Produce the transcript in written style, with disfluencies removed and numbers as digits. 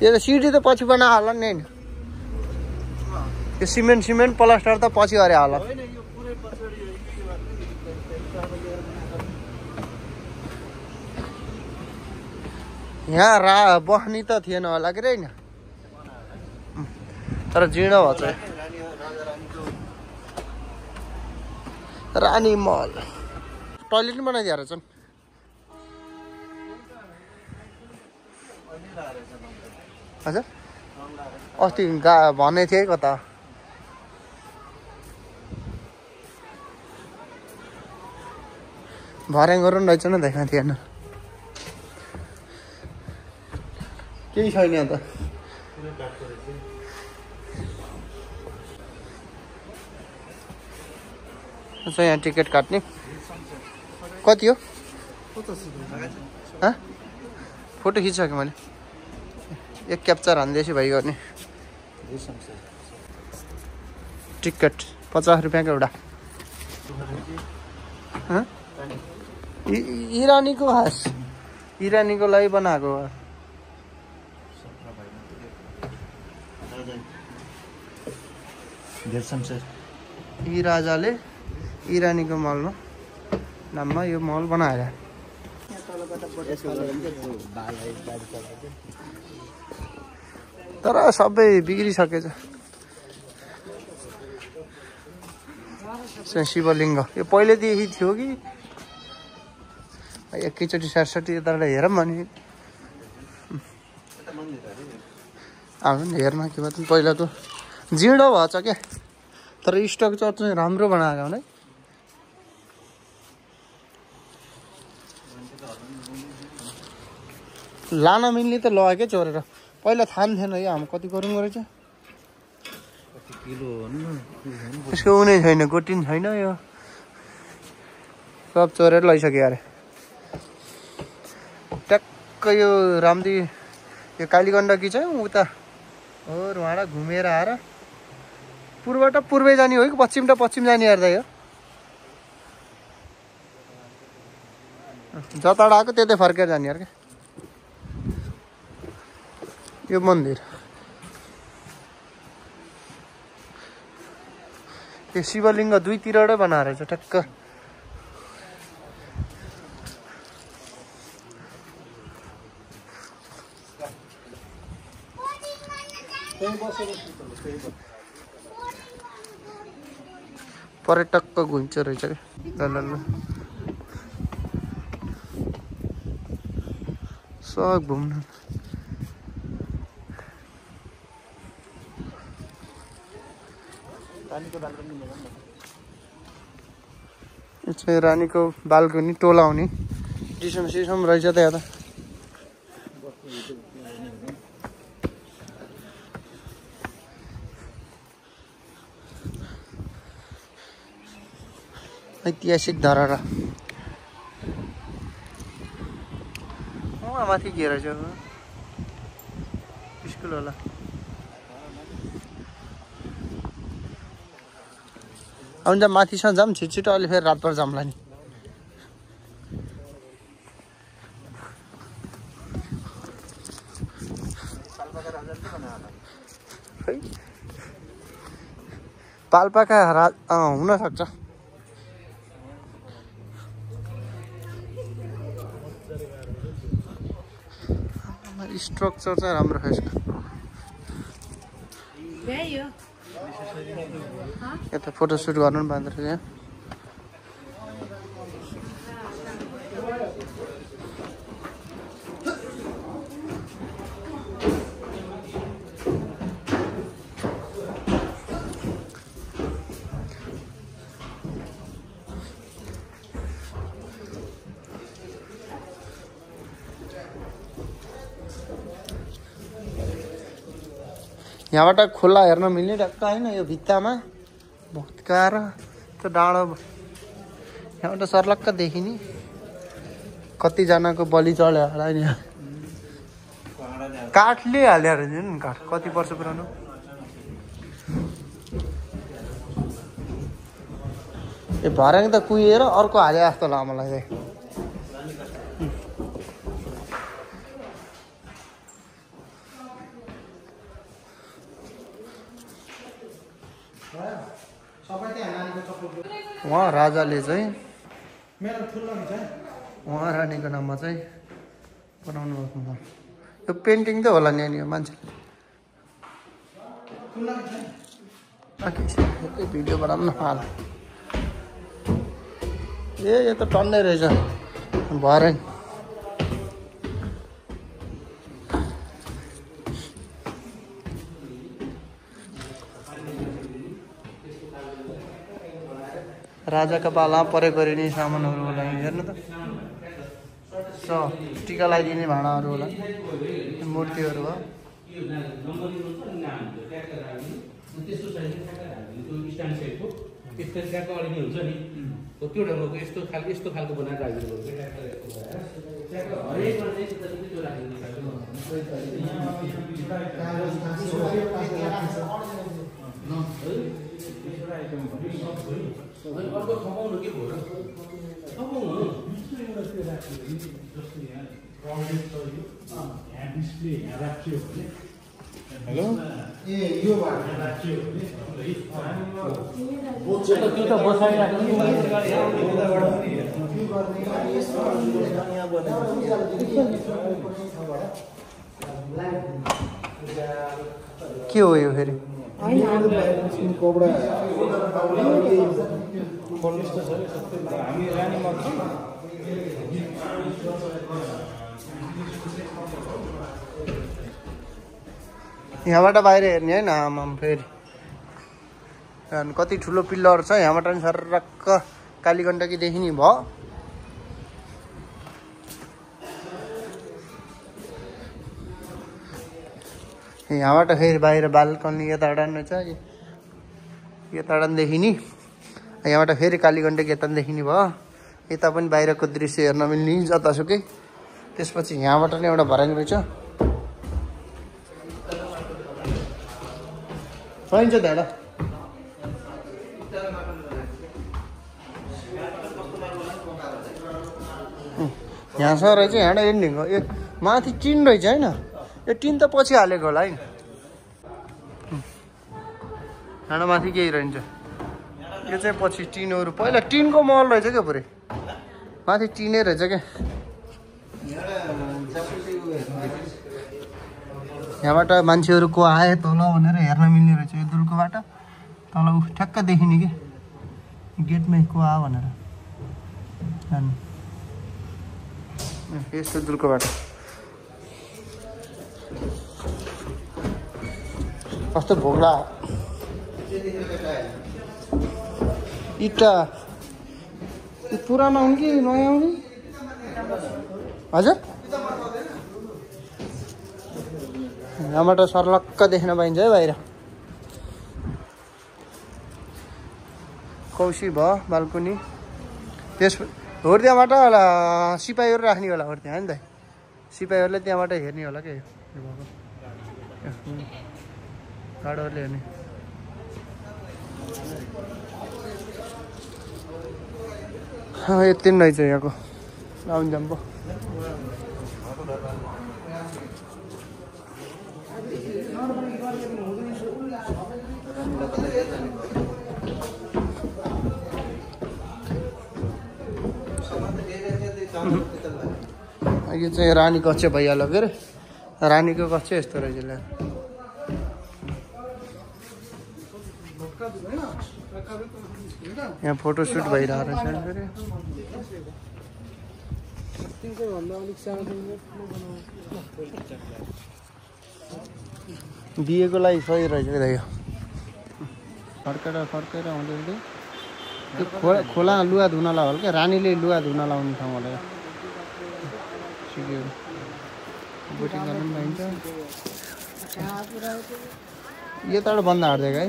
त्यो त सिडी त पछि बना होला नि हैन त्यो सिमेन्ट प्लास्टर त पछि गरे होला यहाँ बस्ने त थिएन होला के हैन तर जीर्ण भछ रानी महल टोयलेट पनि बनाइदिएर छन् हजुर अस्ति भन्ने थिए कता भर्याङ गरौँ रहेछ न देखाएको थिएन केही छैन त यहाँ टिकट काट्ने कति हो फोटो खिचिसकेँ मैले एक क्याप्चर हान्दैछु भाइ गर्ने टिकट 50 रुपियाँको एउटा इरानीको खास इरानीको लागि बनाएको यी राजाले इरानीको महलमा नाममा यो महल बनाएर तर सबै बिग्रिसकेछ शिवलिङ्ग यो पहिलेदेखि थियो कि एकैचोटि 67 यताबाट हेरौँ भने आउनु नि हेर्न के भन्छ पहिलाको जीर्ण भएछ क्या तर स्ट्रक्चर चाहिँ राम्रो बनाएको है लान मिल्ने त लगायो क्या चोरेर पहिला थाहा नि थिएन यो हामी कति गरौँ गरेछ यसको उनी छैन गोटी नि छैन यो सब चोरेर लैसक्यो अरे ट्याक्क यो रामदी यो कालीगण्डकी चाहिँ उता हो उहाँबाट घुमेर आएर पूर्वबाट पूर्वै जाने हो कि पश्चिमबाट पश्चिम जाने हेर्दा यो जताबाट आएको त्यतै फर्केर जाने अरे क्या यो मन्दिर यो शिवलिङ्ग दुईतिरबाटै बनाएर छ ठ्याक्क पर्यटकको घुइँचो रहेछ क्या ल सब घुम्नु यो चाहिँ रानीको बाल्कनी टोलाउने सिसम रहेछ त यहाँ ऐतिहासिक धरहरा माथि के रहेछ स्कुल होला अन्त माथिसम्म जाऊँ छिटो अहिले फेरि रातभर जाउँला नि पाल्पाका हुन सक्छ स्ट्रक्चर चाहिँ राम्रो छ यसको यता फोटोसुट गर्नु पनि पाउँदो रहेछ यहाँ यहाँबाट खोला हेर्न मिल्ने ढक्क होइन यो भित्तामा भत्काएर त्यो डाँडो यहाँबाट सर्लक्क देखिने कतिजनाको बलि चढ्यो होला नि काठले हालेर नि काठ कति वर्ष पुरानो ए भर्याङ त कुहिएर अर्को हाले जस्तो लाग्यो मलाई चाहिँ उहाँ राजाले चाहिँ उहाँ रानीको नाममा चाहिँ बनाउनु भएको यो पेन्टिङ त होला नि यो मान्छे भिडियो बनाउनु न हाल यो त टन्नै रहेछ भरे राजाका पालामा परेको नि सामानहरू होला हेर्नु त टिका लगाइदिने भाँडाहरू होला मूर्तिहरू हो यस्तो खालको बनाएर राखिदिनु अर्को थपाउनु के भयो हेलो ए यो त्यो त बसाइराख्नु के हो यो फेरि यहाँबाट बाहिर हेर्ने होइन आमाम फेरि कति ठुलो पिल्लर छ यहाँबाट नि सर्रक्क कालीगण्डकी देखिने भयो यहाँबाट फेरि बाहिर बाल्कनी यताबाट रहेछ यताबाट पनि देखिने यहाँबाट फेरि कालीगण्डकी यता पनि देखिने भयो यता पनि बाहिरको दृश्य हेर्न मिल्ने जतासुकै त्यसपछि यहाँबाट नि एउटा भर्याङ रहेछ पाइन्छ दादा यहाँसम्म रहेछ यहाँबाट एन्डिङ हो यो माथि टिन रहेछ होइन यो टिन त पछि हालेको होला है यहाँबाट माथि केही रहन्छ यो चाहिँ पछि टिनहरू पहिला टिनको महल रहेछ क्या पुरै माथि टिनै रहेछ क्या यहाँबाट मान्छेहरू को आए तल भनेर हेर्न मिल्ने रहेछ यो दुर्गबाट तल ठ्याक्क देखिने कि गेटमै को आ भनेर यस्तो दुर्गबाट कस्तो भोग्ला इटा पुरानो हुन् कि नयाँ हुन् हजुर यहाँबाट सर्लक्क देख्न पाइन्छ है बाहिर कौशी भयो बाल्कुनी त्यस त्यहाँबाट होला सिपाहीहरू राख्ने होला त्यहाँ नि त सिपाहीहरूले त्यहाँबाट हेर्ने होला क्या गाडोहरूले हेर्ने यति नै रहेछ यहाँको लाउन जम्पो यो चाहिँ रानी कक्ष भइहाल्यो के अरे रानीको कक्ष यस्तो रहेछ यहाँ फोटोसुट भइरहेको रहेछ बिहेको लागि सही रहेछ क्या यो फर्केर आउँदै त्यो खोला लुगा धुन लगायो क्या रानीले लुगा धुन लाउने ठाउँ होला सिक्यो बोटिङ गर्न पनि पाइन्छ यताबाट बन्द हार्दिएको है